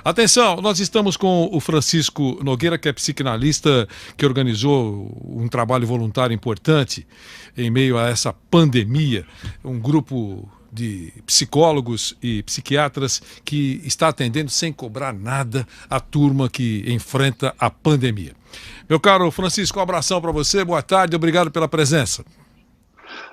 Atenção, nós estamos com o Francisco Nogueira, que é psicanalista, que organizou um trabalho voluntário importante em meio a essa pandemia, um grupo de psicólogos e psiquiatras que está atendendo sem cobrar nada a turma que enfrenta a pandemia. Meu caro Francisco, um abração para você, boa tarde, obrigado pela presença.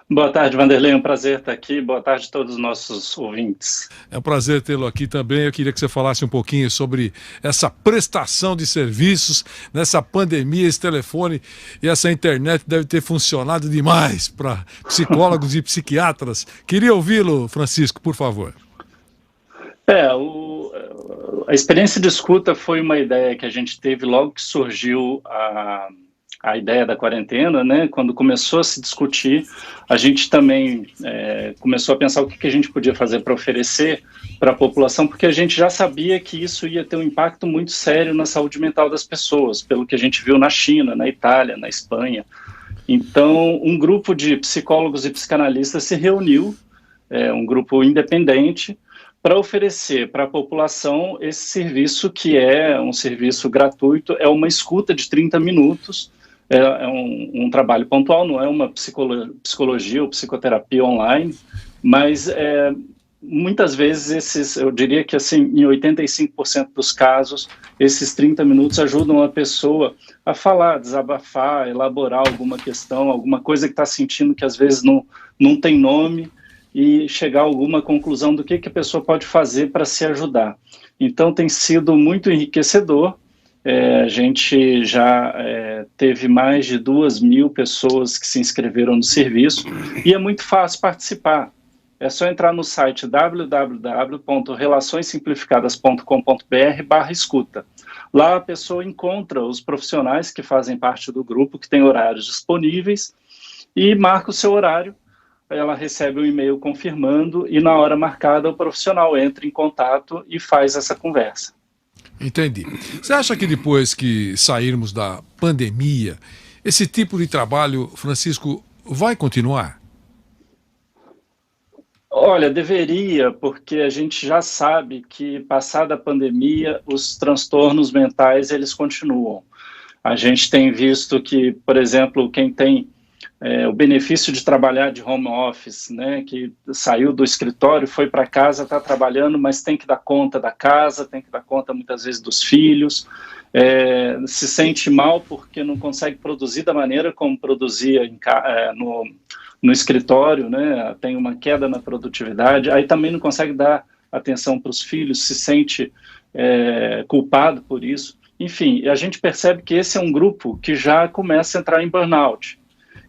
Boa tarde, Vanderlei, é um prazer estar aqui, boa tarde a todos os nossos ouvintes. É um prazer tê-lo aqui também, eu queria que você falasse um pouquinho sobre essa prestação de serviços nessa pandemia, esse telefone e essa internet deve ter funcionado demais para psicólogos e psiquiatras. Queria ouvi-lo, Francisco, por favor. A experiência de escuta foi uma ideia que a gente teve logo que surgiu a ideia da quarentena, né? Quando começou a se discutir, a gente também começou a pensar o que a gente podia fazer para oferecer para a população, porque a gente já sabia que isso ia ter um impacto muito sério na saúde mental das pessoas, pelo que a gente viu na China, na Itália, na Espanha. Então, um grupo de psicólogos e psicanalistas se reuniu, um grupo independente, para oferecer para a população esse serviço que é um serviço gratuito, é uma escuta de 30 minutos, é um trabalho pontual, não é uma psicologia ou psicoterapia online, mas muitas vezes eu diria que assim, em 85% dos casos, esses 30 minutos ajudam a pessoa a falar, desabafar, elaborar alguma questão, alguma coisa que está sentindo que às vezes não tem nome, e chegar a alguma conclusão do que a pessoa pode fazer para se ajudar. Então tem sido muito enriquecedor. A gente já teve mais de 2.000 pessoas que se inscreveram no serviço e é muito fácil participar. É só entrar no site www.relaçõessimplificadas.com.br/escuta. Lá a pessoa encontra os profissionais que fazem parte do grupo, que tem horários disponíveis, e marca o seu horário. Ela recebe um e-mail confirmando e na hora marcada o profissional entra em contato e faz essa conversa. Entendi. Você acha que depois que sairmos da pandemia, esse tipo de trabalho, Francisco, vai continuar? Olha, deveria, porque a gente já sabe que passada a pandemia, os transtornos mentais, eles continuam. A gente tem visto que, por exemplo, quem tem o benefício de trabalhar de home office, né, que saiu do escritório, foi para casa, está trabalhando, mas tem que dar conta da casa, tem que dar conta muitas vezes dos filhos, se sente mal porque não consegue produzir da maneira como produzia no escritório, né, tem uma queda na produtividade, aí também não consegue dar atenção para os filhos, se sente culpado por isso. Enfim, a gente percebe que esse é um grupo que já começa a entrar em burnout.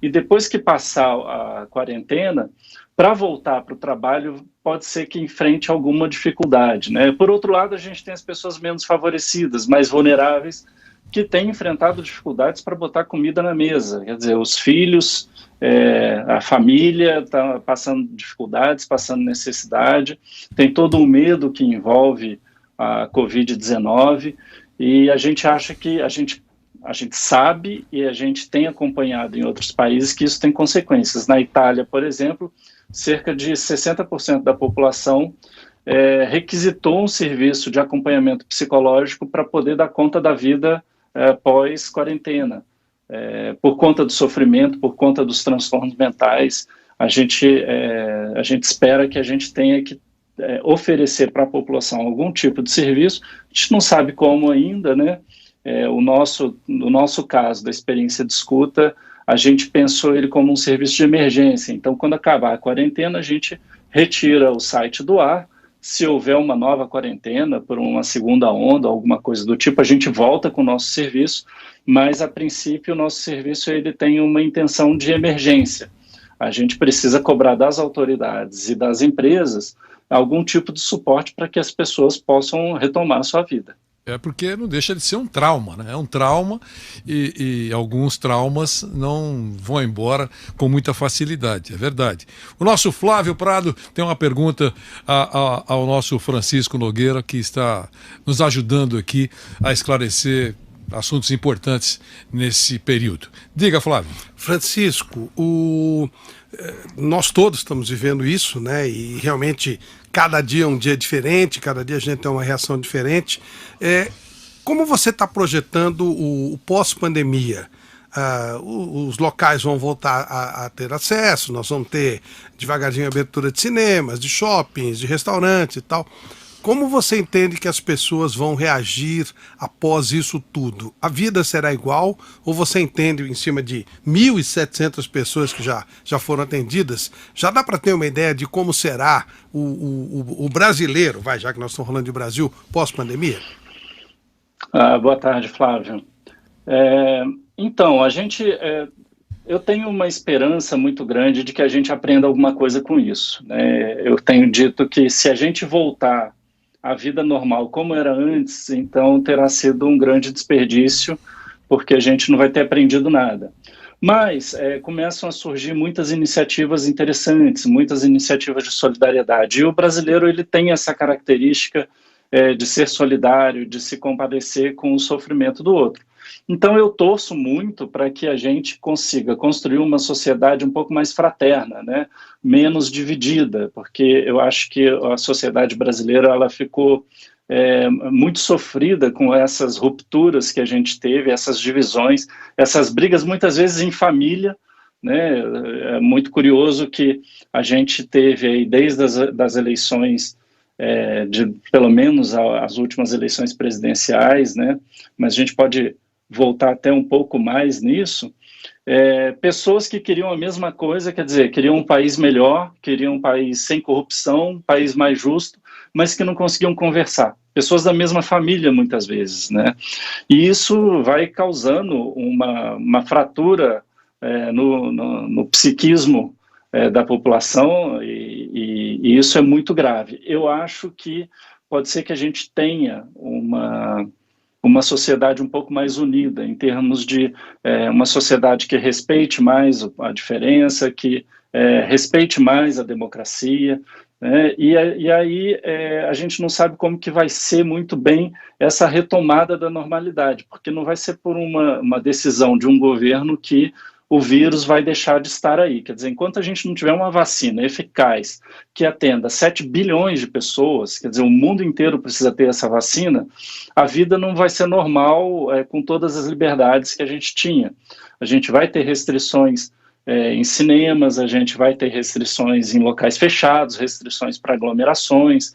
E depois que passar a quarentena, para voltar para o trabalho, pode ser que enfrente alguma dificuldade, né? Por outro lado, a gente tem as pessoas menos favorecidas, mais vulneráveis, que têm enfrentado dificuldades para botar comida na mesa. Quer dizer, os filhos, a família está passando dificuldades, passando necessidade, tem todo o medo que envolve a Covid-19, e a gente acha que a gente sabe e a gente tem acompanhado em outros países que isso tem consequências. Na Itália, por exemplo, cerca de 60% da população requisitou um serviço de acompanhamento psicológico para poder dar conta da vida pós-quarentena. Por conta do sofrimento, por conta dos transtornos mentais, a gente espera que a gente tenha que oferecer para a população algum tipo de serviço. A gente não sabe como ainda, né? No nosso caso, da experiência de escuta, a gente pensou ele como um serviço de emergência. Então, quando acabar a quarentena, a gente retira o site do ar. Se houver uma nova quarentena, por uma segunda onda, alguma coisa do tipo, a gente volta com o nosso serviço, mas, a princípio, o nosso serviço ele tem uma intenção de emergência. A gente precisa cobrar das autoridades e das empresas algum tipo de suporte para que as pessoas possam retomar a sua vida. Porque não deixa de ser um trauma, né? É um trauma e alguns traumas não vão embora com muita facilidade, é verdade. O nosso Flávio Prado tem uma pergunta ao nosso Francisco Nogueira, que está nos ajudando aqui a esclarecer assuntos importantes nesse período. Diga, Flávio. Francisco, Nós todos estamos vivendo isso, né? E realmente cada dia é um dia diferente, cada dia a gente tem uma reação diferente. Como você está projetando o pós-pandemia? Os locais vão voltar a ter acesso, nós vamos ter devagarzinho abertura de cinemas, de shoppings, de restaurantes e tal. Como você entende que as pessoas vão reagir após isso tudo? A vida será igual? Ou você entende, em cima de 1.700 pessoas que já foram atendidas, já dá para ter uma ideia de como será o brasileiro, já que nós estamos falando de Brasil, pós-pandemia? Boa tarde, Flávio. Então, eu tenho uma esperança muito grande de que a gente aprenda alguma coisa com isso, né? Eu tenho dito que se a gente voltar à vida normal como era antes, então terá sido um grande desperdício, porque a gente não vai ter aprendido nada. Mas começam a surgir muitas iniciativas interessantes, muitas iniciativas de solidariedade, e o brasileiro ele tem essa característica de ser solidário, de se compadecer com o sofrimento do outro. Então eu torço muito para que a gente consiga construir uma sociedade um pouco mais fraterna, né? Menos dividida, porque eu acho que a sociedade brasileira ela ficou muito sofrida com essas rupturas que a gente teve, essas divisões, essas brigas muitas vezes em família, né? É muito curioso que a gente teve aí desde das eleições pelo menos as últimas eleições presidenciais, né? Mas a gente pode voltar até um pouco mais nisso, pessoas que queriam a mesma coisa, quer dizer, queriam um país melhor, queriam um país sem corrupção, um país mais justo, mas que não conseguiam conversar. Pessoas da mesma família, muitas vezes, né? E isso vai causando uma fratura no psiquismo da população, e isso é muito grave. Eu acho que pode ser que a gente tenha uma sociedade um pouco mais unida, em termos de uma sociedade que respeite mais a diferença, que respeite mais a democracia, né? E aí a gente não sabe como que vai ser muito bem essa retomada da normalidade, porque não vai ser por uma decisão de um governo que o vírus vai deixar de estar aí. Quer dizer, enquanto a gente não tiver uma vacina eficaz que atenda 7 bilhões de pessoas, quer dizer, o mundo inteiro precisa ter essa vacina, a vida não vai ser normal com todas as liberdades que a gente tinha. A gente vai ter restrições em cinemas, a gente vai ter restrições em locais fechados, restrições para aglomerações.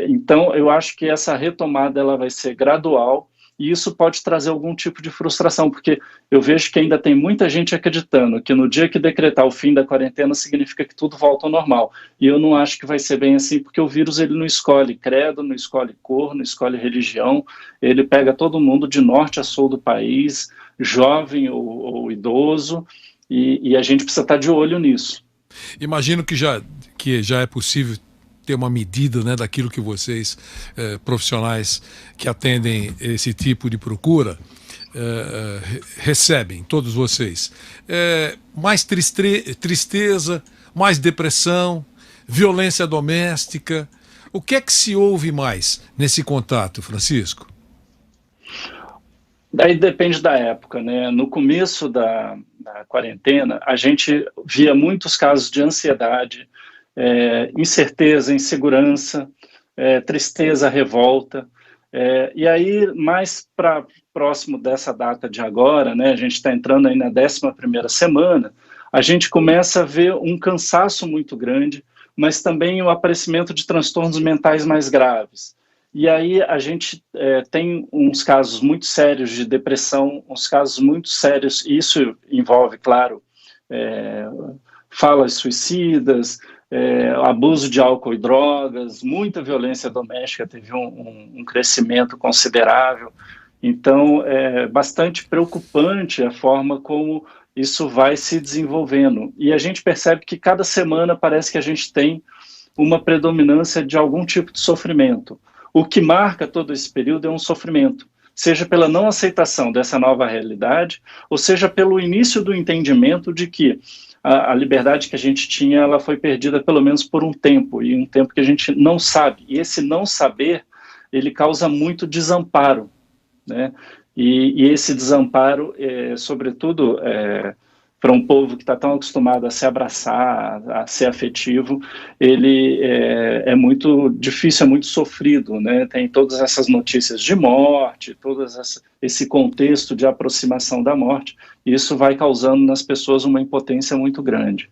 Então, eu acho que essa retomada ela vai ser gradual, e isso pode trazer algum tipo de frustração, porque eu vejo que ainda tem muita gente acreditando que no dia que decretar o fim da quarentena significa que tudo volta ao normal, e eu não acho que vai ser bem assim, porque o vírus ele não escolhe credo, não escolhe cor, não escolhe religião, ele pega todo mundo de norte a sul do país, jovem ou idoso, e a gente precisa estar de olho nisso. Imagino que já é possível ter uma medida, né, daquilo que vocês, profissionais que atendem esse tipo de procura, recebem, todos vocês. Mais tristeza, mais depressão, violência doméstica. O que é que se ouve mais nesse contato, Francisco? Daí depende da época, né? No começo da quarentena, a gente via muitos casos de ansiedade, incerteza, insegurança, tristeza, revolta. E aí, mais próximo dessa data de agora, né, a gente está entrando aí na 11ª semana, a gente começa a ver um cansaço muito grande, mas também o aparecimento de transtornos mentais mais graves. E aí a gente tem uns casos muito sérios de depressão, uns casos muito sérios, e isso envolve, claro, falas suicidas, abuso de álcool e drogas, muita violência doméstica, teve um crescimento considerável. Então, é bastante preocupante a forma como isso vai se desenvolvendo. E a gente percebe que cada semana parece que a gente tem uma predominância de algum tipo de sofrimento. O que marca todo esse período é um sofrimento, seja pela não aceitação dessa nova realidade, ou seja pelo início do entendimento de que a liberdade que a gente tinha, ela foi perdida pelo menos por um tempo, e um tempo que a gente não sabe. E esse não saber, ele causa muito desamparo, né? E esse desamparo, sobretudo, para um povo que está tão acostumado a se abraçar, a ser afetivo, ele é muito difícil, é muito sofrido, né? Tem todas essas notícias de morte, esse contexto de aproximação da morte, e isso vai causando nas pessoas uma impotência muito grande.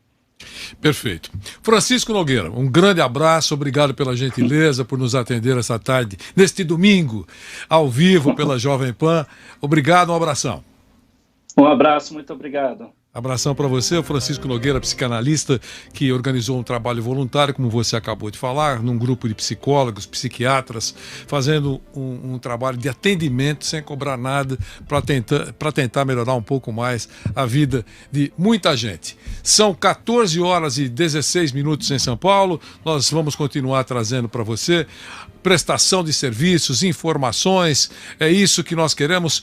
Perfeito. Francisco Nogueira, um grande abraço, obrigado pela gentileza, por nos atender essa tarde, neste domingo, ao vivo pela Jovem Pan. Obrigado, um abração. Um abraço, muito obrigado. Abração para você, o Francisco Nogueira, psicanalista, que organizou um trabalho voluntário, como você acabou de falar, num grupo de psicólogos, psiquiatras, fazendo um trabalho de atendimento sem cobrar nada para tentar melhorar um pouco mais a vida de muita gente. São 14 horas e 16 minutos em São Paulo, nós vamos continuar trazendo para você prestação de serviços, informações, é isso que nós queremos.